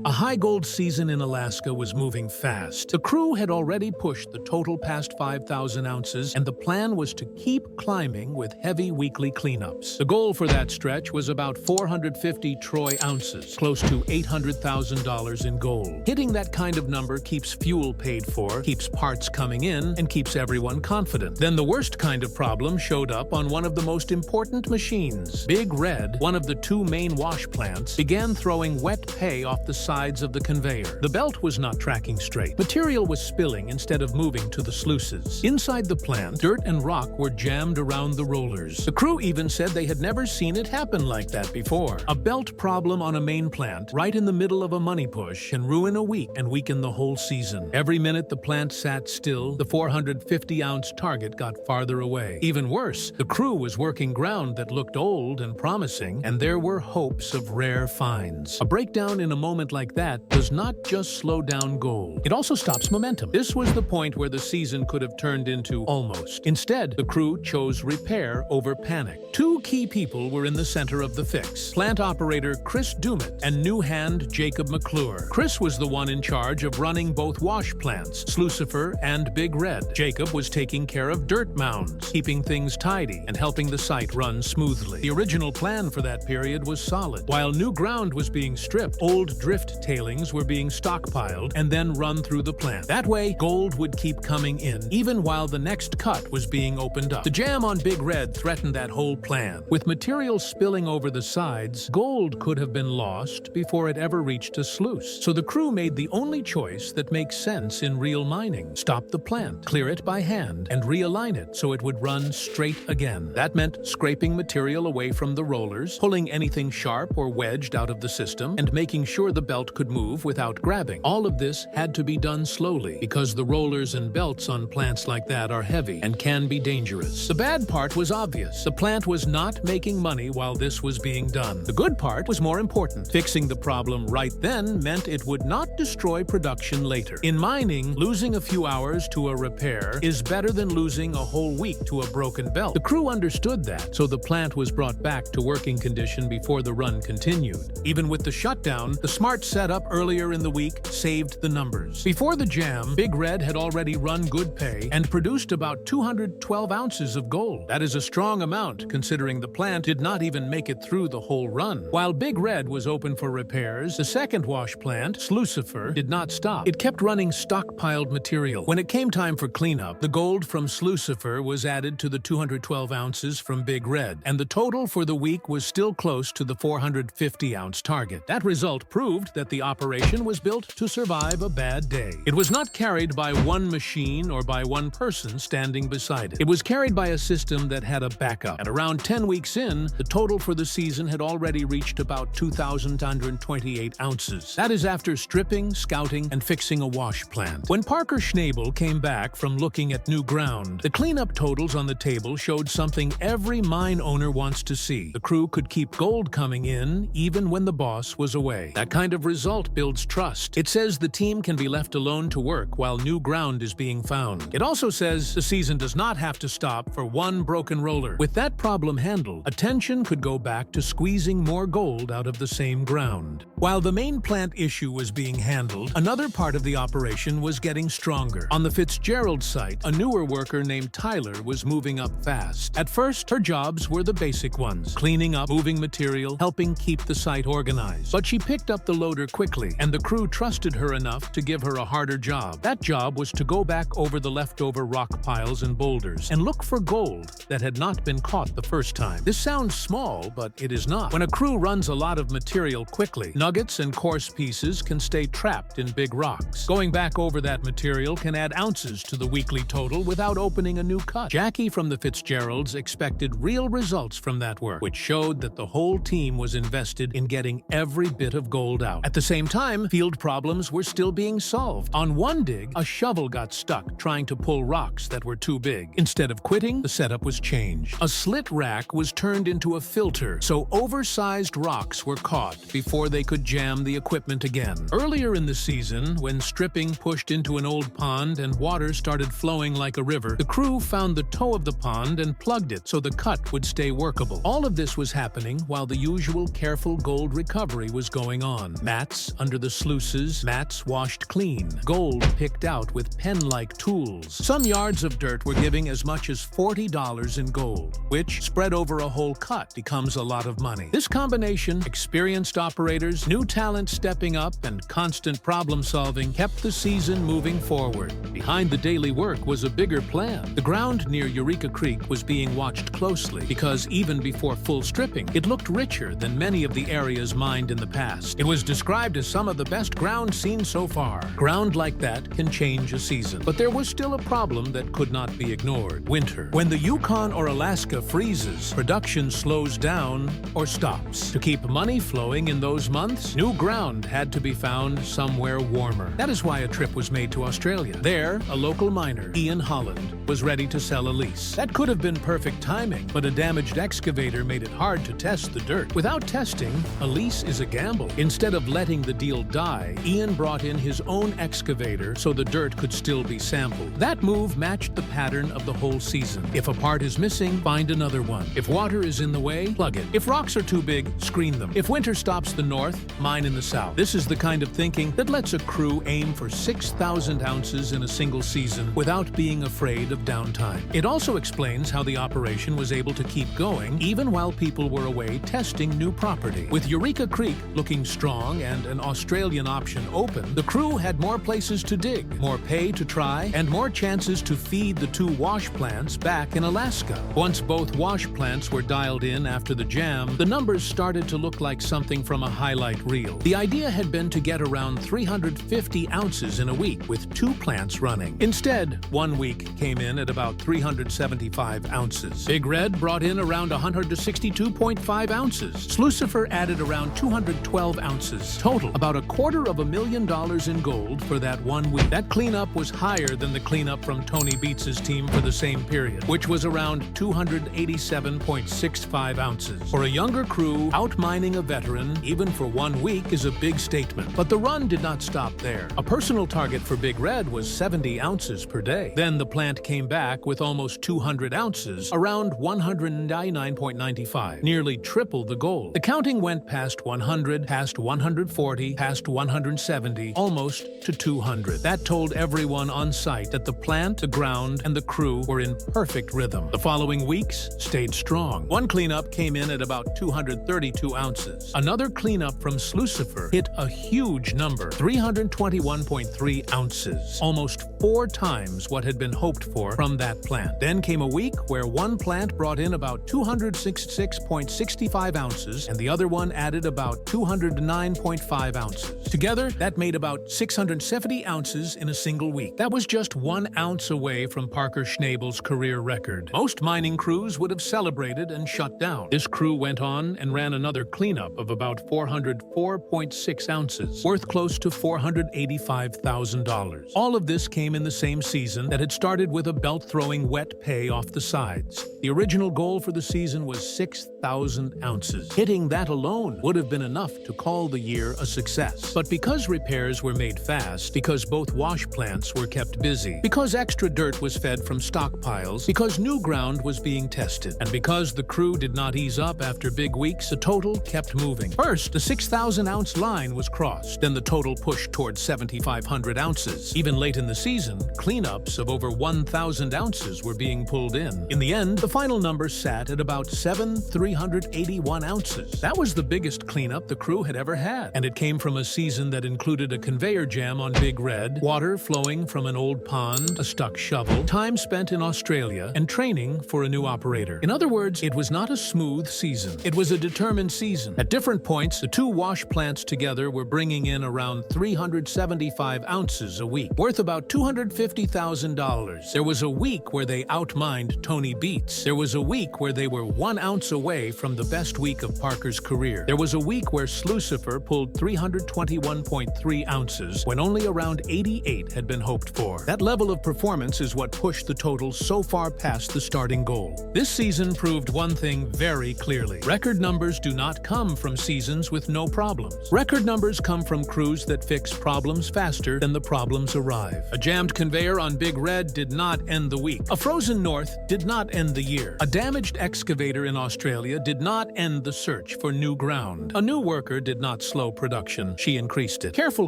A high gold season in Alaska was moving fast. The crew had already pushed the total past 5,000 ounces, and the plan was to keep climbing with heavy weekly cleanups. The goal for that stretch was about 450 troy ounces, close to $800,000 in gold. Hitting that kind of number keeps fuel paid for, keeps parts coming in, and keeps everyone confident. Then the worst kind of problem showed up on one of the most important machines. Big Red, one of the two main wash plants, began throwing wet pay off the sides of the conveyor. The belt was not tracking straight. Material was spilling instead of moving to the sluices. Inside the plant, dirt and rock were jammed around the rollers. The crew even said they had never seen it happen like that before. A belt problem on a main plant, right in the middle of a money push, can ruin a week and weaken the whole season. Every minute the plant sat still, the 450-ounce target got farther away. Even worse, the crew was working ground that looked old and promising, and there were hopes of rare finds. A breakdown in a moment like that does not just slow down gold. It also stops momentum. This was the point where the season could have turned into almost. Instead, the crew chose repair over panic. Two key people were in the center of the fix: plant operator Chris Dumit and new hand Jacob McClure. Chris was the one in charge of running both wash plants, Slucifer and Big Red. Jacob was taking care of dirt mounds, keeping things tidy, and helping the site run smoothly. The original plan for that period was solid. While new ground was being stripped, old drift tailings were being stockpiled and then run through the plant. That way, gold would keep coming in, even while the next cut was being opened up. The jam on Big Red threatened that whole plan. With material spilling over the sides, gold could have been lost before it ever reached a sluice. So the crew made the only choice that makes sense in real mining: stop the plant, clear it by hand, and realign it so it would run straight again. That meant scraping material away from the rollers, pulling anything sharp or wedged out of the system, and making sure the belt could move without grabbing. All of this had to be done slowly because the rollers and belts on plants like that are heavy and can be dangerous. The bad part was obvious. The plant was not making money while this was being done. The good part was more important. Fixing the problem right then meant it would not destroy production later. In mining, losing a few hours to a repair is better than losing a whole week to a broken belt. The crew understood that, so the plant was brought back to working condition before the run continued. Even with the shutdown, the smart setup earlier in the week saved the numbers. Before the jam, Big Red had already run good pay and produced about 212 ounces of gold. That is a strong amount, considering the plant did not even make it through the whole run. While Big Red was open for repairs, the second wash plant, Slucifer, did not stop. It kept running stockpiled material. When it came time for cleanup, the gold from Slucifer was added to the 212 ounces from Big Red, and the total for the week was still close to the 450-ounce target. That result proved that the operation was built to survive a bad day. It was not carried by one machine or by one person standing beside it. It was carried by a system that had a backup. And around 10 weeks in, the total for the season had already reached about 2,128 ounces. That is after stripping, scouting, and fixing a wash plant. When Parker Schnabel came back from looking at new ground, the cleanup totals on the table showed something every mine owner wants to see. The crew could keep gold coming in even when the boss was away. That kind of result builds trust. It says the team can be left alone to work while new ground is being found. It also says the season does not have to stop for one broken roller. With that problem handled, attention could go back to squeezing more gold out of the same ground. While the main plant issue was being handled, another part of the operation was getting stronger. On the Fitzgerald site, a newer worker named Tyler was moving up fast. At first, her jobs were the basic ones: cleaning up, moving material, helping keep the site organized. But she picked up the loader quickly, and the crew trusted her enough to give her a harder job. That job was to go back over the leftover rock piles and boulders and look for gold that had not been caught the first time. This sounds small, but it is not. When a crew runs a lot of material quickly, nuggets and coarse pieces can stay trapped in big rocks. Going back over that material can add ounces to the weekly total without opening a new cut. Jackie from the Fitzgeralds expected real results from that work, which showed that the whole team was invested in getting every bit of gold out. At the same time, field problems were still being solved. On one dig, a shovel got stuck trying to pull rocks that were too big. Instead of quitting, the setup was changed. A slit rack was turned into a filter, so oversized rocks were caught before they could jam the equipment again. Earlier in the season, when stripping pushed into an old pond and water started flowing like a river, the crew found the toe of the pond and plugged it so the cut would stay workable. All of this was happening while the usual careful gold recovery was going on. Mats under the sluices, mats washed clean, gold picked out with pen-like tools. Some yards of dirt were giving as much as $40 in gold, which, spread over a whole cut, becomes a lot of money. This combination, experienced operators, new talent stepping up, and constant problem-solving kept the season moving forward. Behind the daily work was a bigger plan. The ground near Eureka Creek was being watched closely because even before full stripping, it looked richer than many of the areas mined in the past. It was described as some of the best ground seen so far. Ground like that can change a season. But there was still a problem that could not be ignored: winter. When the Yukon or Alaska freezes, production slows down or stops. To keep money flowing in those months, new ground had to be found somewhere warmer. That is why a trip was made to Australia. There, a local miner, Ian Holland, was ready to sell a lease. That could have been perfect timing, but a damaged excavator made it hard to test the dirt. Without testing, a lease is a gamble. Instead of letting the deal die, Ian brought in his own excavator so the dirt could still be sampled. That move matched the pattern of the whole season. If a part is missing, find another one. If water is in the way, plug it. If rocks are too big, screen them. If winter stops the north, mine in the south. This is the kind of thinking that lets a crew aim for 6,000 ounces in a single season without being afraid of downtime. It also explains how the operation was able to keep going even while people were away testing new property. With Eureka Creek looking strong and an Australian option open, the crew had more places to dig, more pay to try, and more chances to feed the two wash plants back in Alaska. Once both wash plants were dialed in after the jam, the numbers started to look like something from a highlight reel. The idea had been to get around 350 ounces in a week with two plants running. Instead, 1 week came in at about 375 ounces. Big Red brought in around 162.5 ounces. Sluicer added around 212 ounces. Total, about $250,000 in gold for that 1 week. That cleanup was higher than the cleanup from Tony Beats's team for the same period, which was around 287.65 ounces. For a younger crew, outmining a veteran, even for 1 week, is a big statement. But the run did not stop there. A personal target for Big Red was 70 ounces per day. Then the plant came back with almost 200 ounces, around 199.95, nearly triple the goal. The counting went past 100, past 140, past 170, almost to 200. That told everyone on site that the plant, the ground, and the crew were in perfect rhythm. The following weeks stayed strong. One cleanup came in at about 232 ounces. Another cleanup from Sluicer hit a huge number, 321.3 ounces, almost 4 times what had been hoped for from that plant. Then came a week where one plant brought in about 266.65 ounces and the other one added about 209.5 ounces. Together, that made about 670 ounces in a single week. That was just 1 ounce away from Parker Schnabel's career record. Most mining crews would have celebrated and shut down. This crew went on and ran another cleanup of about 404.6 ounces, worth close to $485,000. All of this came in the same season that had started with a belt-throwing wet pay off the sides. The original goal for the season was 6,000 ounces. Hitting that alone would have been enough to call the year a success. But because repairs were made fast, because both wash plants were kept busy, because extra dirt was fed from stockpiles, because new ground was being tested, and because the crew did not ease up after big weeks, the total kept moving. First, the 6,000-ounce line was crossed. Then the total pushed towards 7,500 ounces. Even late in the season, cleanups of over 1,000 ounces were being pulled in. In the end, the final number sat at about 7,381 ounces. That was the biggest cleanup the crew had ever had, and it came from a season that included a conveyor jam on Big Red, water flowing from an old pond, a stuck shovel, time spent in Australia, and training for a new operator. In other words, it was not a smooth season. It was a determined season. At different points, the two wash plants together were bringing in around 375 ounces a week, worth about $250,000. There was a week where they outmined Tony Beats. There was a week where they were 1 ounce away from the best week of Parker's career. There was a week where Sluicer pulled 321.3 ounces when only around 88 had been hoped for. That level of performance is what pushed the total so far past the starting goal. This season proved one thing very clearly. Record numbers do not come from seasons with no problems. Record numbers come from crews that fix problems faster than the problems arrive. A jammed conveyor on Big Red did not end the week. A frozen north did not end the year. A damaged excavator in Australia did not end the search for new ground. A new worker did not slow slow production, she increased it. Careful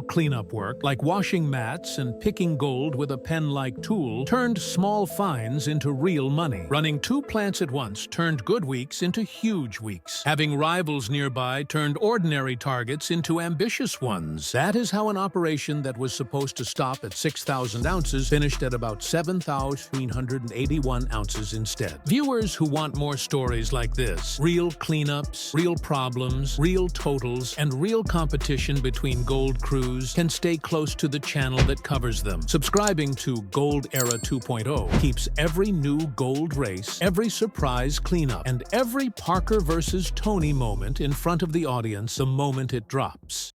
cleanup work, like washing mats and picking gold with a pen-like tool, turned small finds into real money. Running 2 plants at once turned good weeks into huge weeks. Having rivals nearby turned ordinary targets into ambitious ones. That is how an operation that was supposed to stop at 6,000 ounces finished at about 7,381 ounces instead. Viewers who want more stories like this, real cleanups, real problems, real totals, and real competition between gold crews, can stay close to the channel that covers them. Subscribing to Gold Era 2.0 keeps every new gold race, every surprise cleanup, and every Parker versus Tony moment in front of the audience the moment it drops.